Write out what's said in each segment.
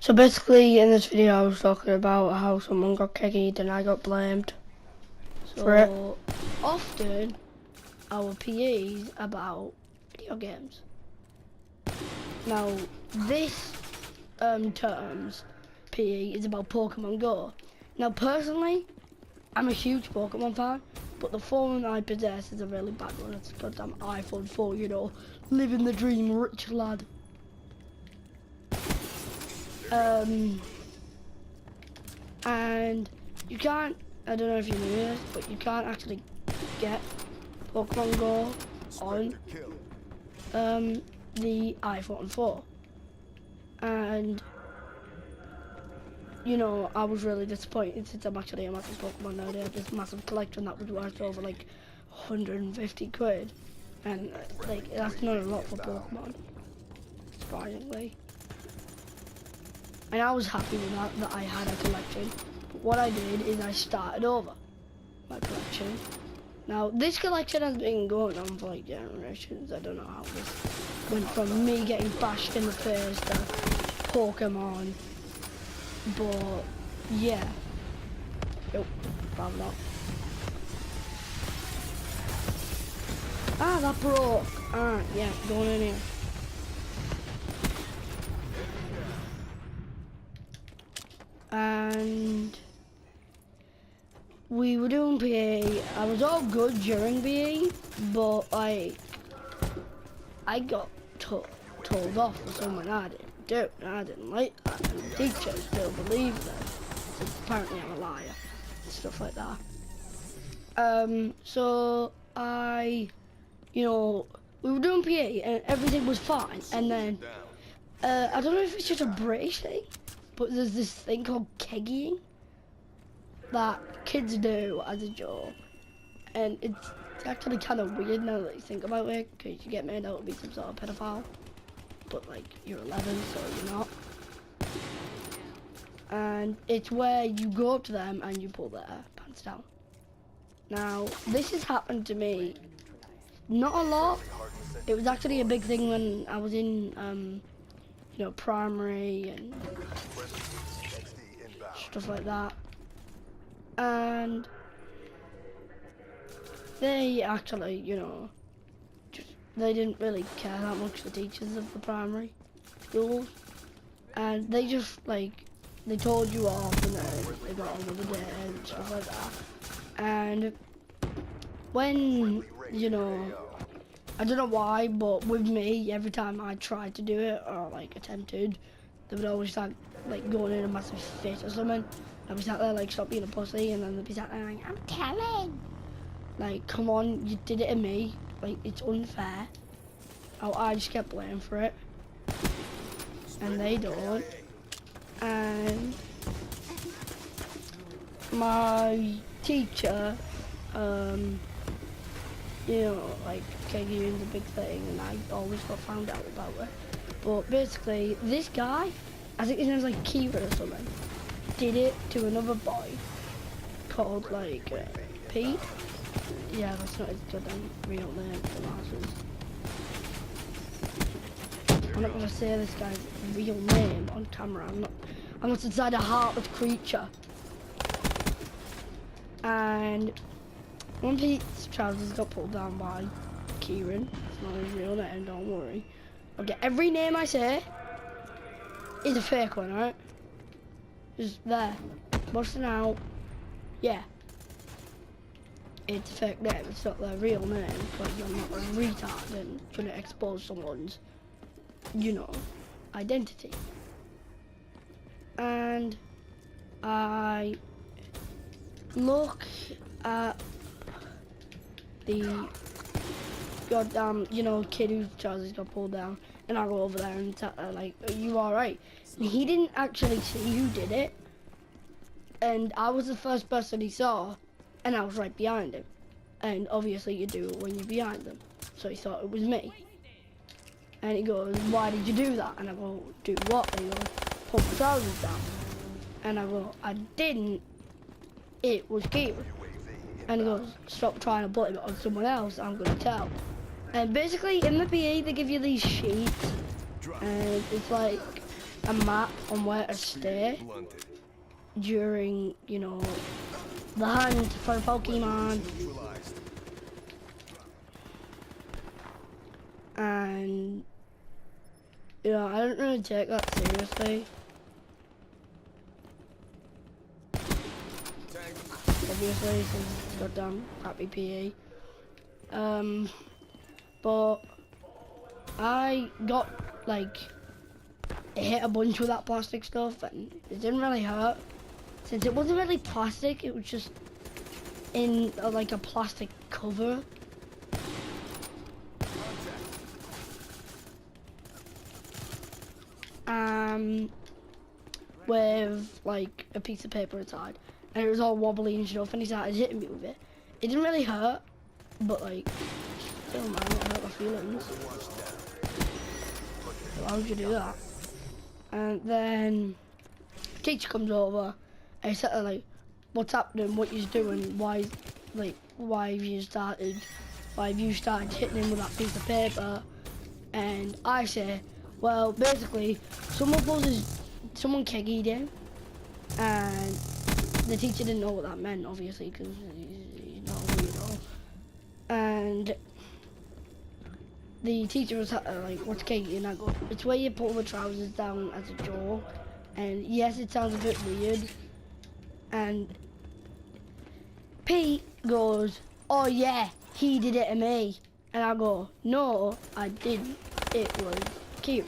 So basically, in this video, I was talking about how someone got keggied and I got blamed for it. Often, our PE's about video games. Now, this term's PE is about Pokemon Go. Now, personally, I'm a huge Pokemon fan, but the phone I possess is a really bad one. It's a goddamn iPhone 4, you know, living the dream, rich lad. And you can't, I don't know if you knew this, but you can't actually get Pokemon Go on the iPhone 4. And, you know, I was really disappointed since I'm actually a massive Pokemon nerd. I had this massive collection that was worth over like 150 quid. And like, that's not a lot for Pokemon, surprisingly. And I was happy with that I had a collection. But what I did is I started over my collection. Now, this collection has been going on for like generations. I don't know how this went from me getting bashed in the face to Pokemon. But, yeah. Yep, probably not. Ah, that broke. Ah, yeah, going in here. And we were doing PE. I was all good during PE, but like I got told off for something I didn't do, and I didn't like that. And the teacher still believed that. So apparently I'm a liar, and stuff like that. So you know, we were doing PE and everything was fine, and then I don't know if it's just a British thing, but there's this thing called kegging that kids do as a joke, and it's actually kind of weird now that you think about it, because you get made out to be some sort of pedophile, but like you're 11, so you're not. And it's where you go up to them and you pull their pants down. Now, this has happened to me, not a lot. It was actually a big thing when I was in you know, primary and stuff like that. And they actually, you know, they didn't really care that much, the teachers of the primary schools. And they just, like, they told you off and then they got on with the day and stuff like that. And when, you know, I don't know why, but with me, every time I tried to do it or like attempted, they would always start like going in a massive fit or something. I'd be sat there like, stop being a pussy, and then they'd be sat there like, I'm telling. Like, come on, you did it to me. Like, it's unfair. Oh, I just get blamed for it, and they don't. And my teacher, you know, like, kegging is a big thing, and I always got found out about it. But basically, this guy, I think his name's like Kieran or something, did it to another boy called like Pete. Yeah, that's not his goddamn real name for masses. I'm not gonna say this guy's real name on camera. I'm not inside a heartless creature. And when Pete's trousers got pulled down by Kieran, it's not his real name, don't worry. Okay, every name I say is a fake one, alright? Just there, busting out, yeah. It's a fake name, it's not their real name, because I'm not a retard and trying to expose someone's, you know, identity. And I look at the goddamn, you know, kid whose trousers got pulled down, and I go over there and tell her, like, are you alright? And he didn't actually see who did it, and I was the first person he saw, and I was right behind him. And obviously you do it when you're behind them, so he thought it was me. And he goes, why did you do that? And I go, do what? And he goes, pull my trousers down. And I go, I didn't, it was Kieran. And he goes, stop trying to blame it on someone else, I'm gonna tell. And basically in the PE they give you these sheets, and it's like a map on where to stay during, you know, the hunt for Pokemon. And, you know, I don't really take that seriously. Obviously, since it's goddamn crappy PE. But I got, like, hit a bunch with that plastic stuff, and it didn't really hurt. Since it wasn't really plastic, it was just in, like, a plastic cover. With, like, a piece of paper inside. And it was all wobbly and stuff, and he started hitting me with it. It didn't really hurt, but, like, still, man, it hurt my feelings. So why would you do that? And then the teacher comes over, and he said, like, what's happening, what you're doing, why have you started hitting him with that piece of paper? And I say, well, basically, someone keggied him, and the teacher didn't know what that meant, obviously, because he's not a weirdo. And the teacher was like, what's keggy? And I go, it's where you pull the trousers down as a joke. And yes, it sounds a bit weird. And Pete goes, oh yeah, he did it to me. And I go, no, I didn't. It was cute.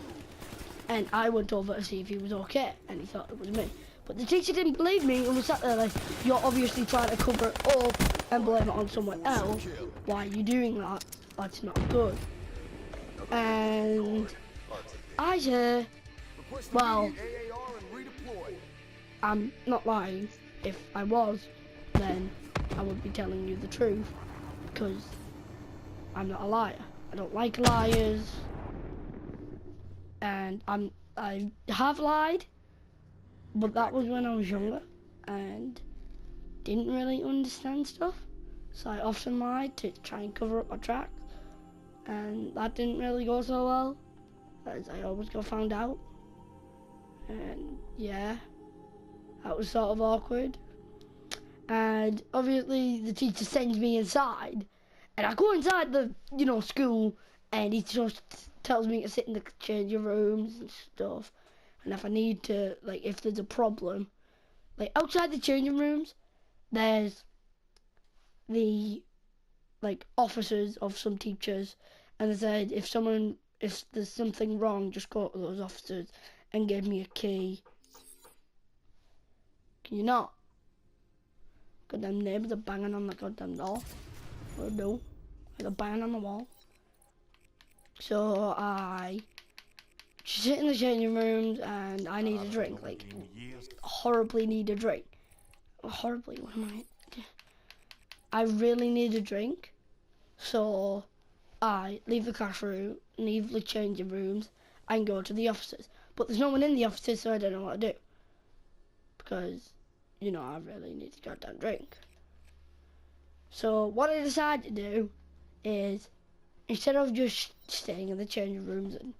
And I went over to see if he was okay, and he thought it was me. But the teacher didn't believe me and was sat there like, you're obviously trying to cover it up and blame it on someone else. Why are you doing that? That's not good. And I said, well, I'm not lying. If I was, then I would be telling you the truth, because I'm not a liar. I don't like liars. And I have lied, but that was when I was younger and didn't really understand stuff. So I often lied to try and cover up my tracks, and that didn't really go so well, as I always got found out. And yeah, that was sort of awkward. And obviously the teacher sends me inside, and I go inside the, you know, school, and he just tells me to sit in the changing rooms and stuff. And if I need to, like, if there's a problem, like, outside the changing rooms, there's the, like, officers of some teachers, and they said if there's something wrong, just go to those officers and give me a key. Can you not? Goddamn neighbours are banging on the goddamn door. Or no, they're banging on the wall. So I sit in the changing rooms, and I need a drink, like, horribly need a drink. Horribly, what am I really need a drink. So I leave the classroom, leave the changing rooms, and go to the offices. But there's no one in the offices, so I don't know what to do. Because, you know, I really need a goddamn drink. So what I decided to do is, instead of just staying in the changing rooms and,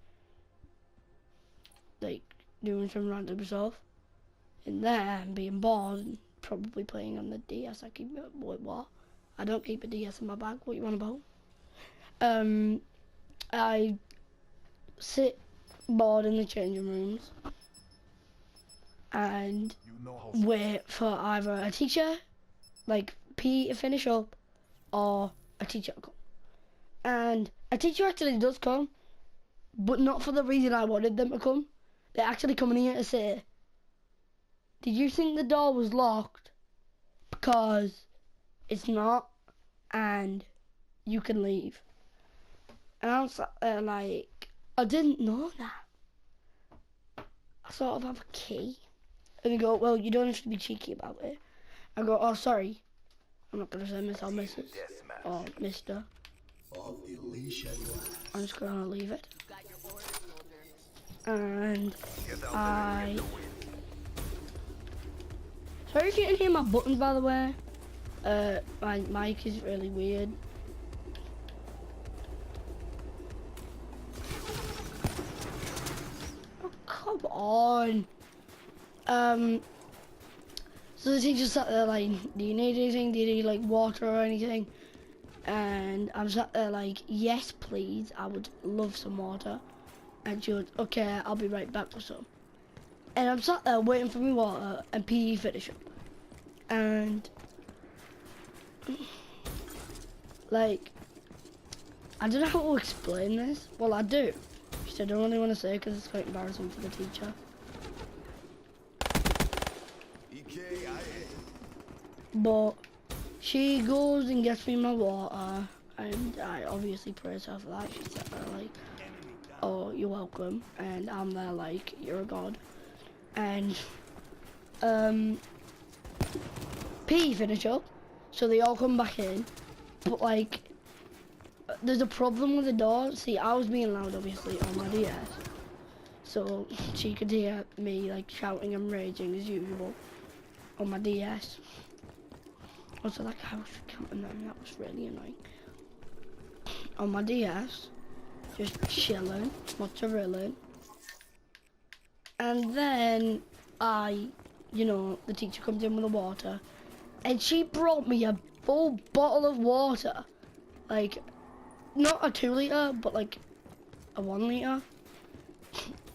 like, doing some random stuff in there and being bored and probably playing on the DS, what? I don't keep a DS in my bag, what you want about? I sit bored in the changing rooms and wait for either a teacher, like PE, to finish up, or a teacher to come. And a teacher actually does come, but not for the reason I wanted them to come. They're actually coming here to say, did you think the door was locked? Because it's not, and you can leave. And I was like, I didn't know that. I sort of have a key. And they go, well, you don't have to be cheeky about it. I go, oh, sorry. I'm not going to say Miss or Mrs. or Mr. I'm just going to leave it. And sorry if you can hear my buttons, by the way. My mic is really weird. Oh, come on. So the teacher sat there like, do you need anything? Do you need like water or anything? And I'm sat there like, yes please, I would love some water. And she was, okay, I'll be right back with some. And I'm sat there waiting for me water and PE finish up. And like, I don't know how to explain this. Well, I do. Which I don't really want to say because it's quite embarrassing for the teacher. But she goes and gets me my water, and I obviously praise her for that. She's there like, oh, you're welcome. And I'm there like, you're a god. And PE finish up, so they all come back in. But like, there's a problem with the door. See, I was being loud obviously on my DS, so she could hear me like shouting and raging as usual on my DS. Also, like, I was counting them, that was really annoying. On my DS, just chilling, mozzarella. And then the teacher comes in with the water, and she brought me a full bottle of water. Like, not a 2 litre, but like a 1 litre.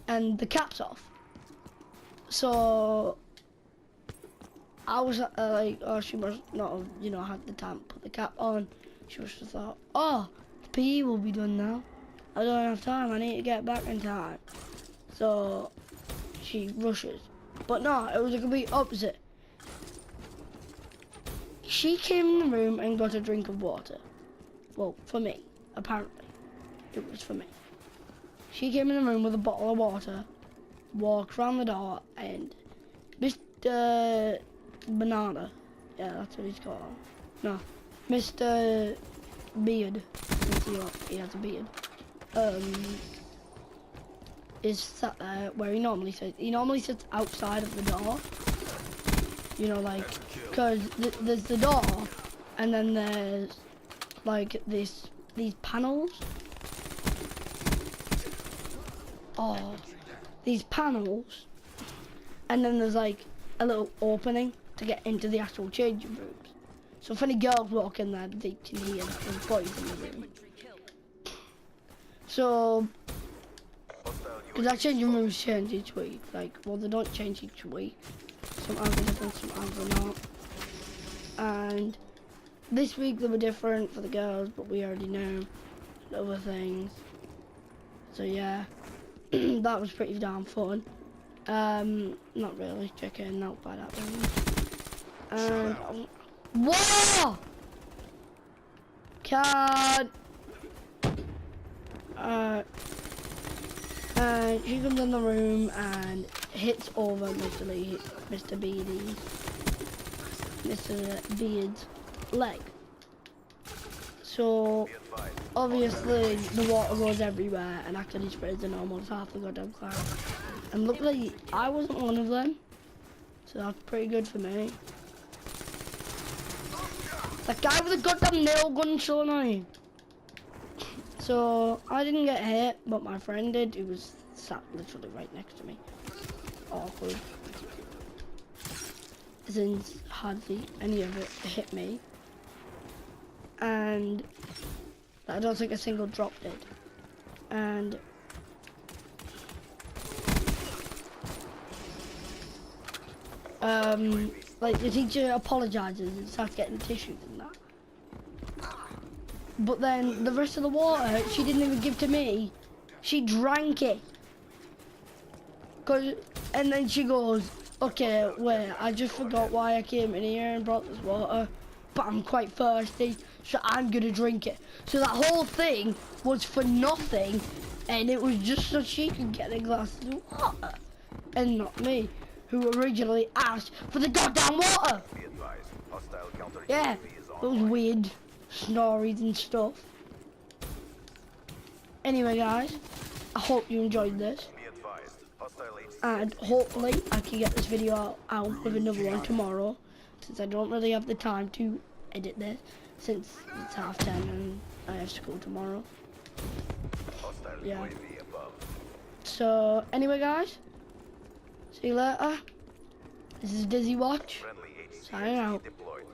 And the cap's off. So I was like, oh, she must not have, had the time to put the cap on. She must have thought, oh, the PE will be done now. I don't have time, I need to get back in time. So she rushes. But no, it was a complete opposite. She came in the room and got a drink of water. Well, for me, apparently. It was for me. She came in the room with a bottle of water, walked around the door, and Mr. Banana, yeah, that's what he's called. No, Mr. Beard, since he has a beard, is sat there where he normally sits. He normally sits outside of the door, like, because there's the door, and then there's like these panels. Oh, these panels, and then there's like a little opening to get into the actual changing rooms. So if any girls walk in there, they can hear the boys in the room. So, because that changing rooms change each week. Like, well, they don't change each week. Sometimes they're different, sometimes they're not. And this week they were different for the girls, but we already know other things. So yeah, that was pretty damn fun. Not really, chicken, not by that way. And whoa! Card. And she comes in the room and hits over Mr. Beard's leg. So obviously the water goes everywhere and actually sprays in almost half the goddamn class. And luckily I wasn't one of them, so that's pretty good for me. That guy with the goddamn nail gun's so annoying. So I didn't get hit, but my friend did. He was sat literally right next to me. Awkward. Since hardly any of it hit me. And I don't think a single drop did. And like the teacher apologizes and starts getting tissues and that. But then the rest of the water she didn't even give to me. She drank it. And then she goes, okay, wait, I just forgot why I came in here and brought this water, but I'm quite thirsty, so I'm gonna drink it. So that whole thing was for nothing, and it was just so she could get a glass of water, and not me, who originally asked for the goddamn water. Yeah, it was weird, snories and stuff. Anyway guys, I hope you enjoyed this. And hopefully I can get this video out with another one tomorrow, since I don't really have the time to edit this, since it's 10:30 and I have school tomorrow. Yeah. So anyway guys, See you later. This is Dizzy Watch. Friendly Signing HCXD out. deployed.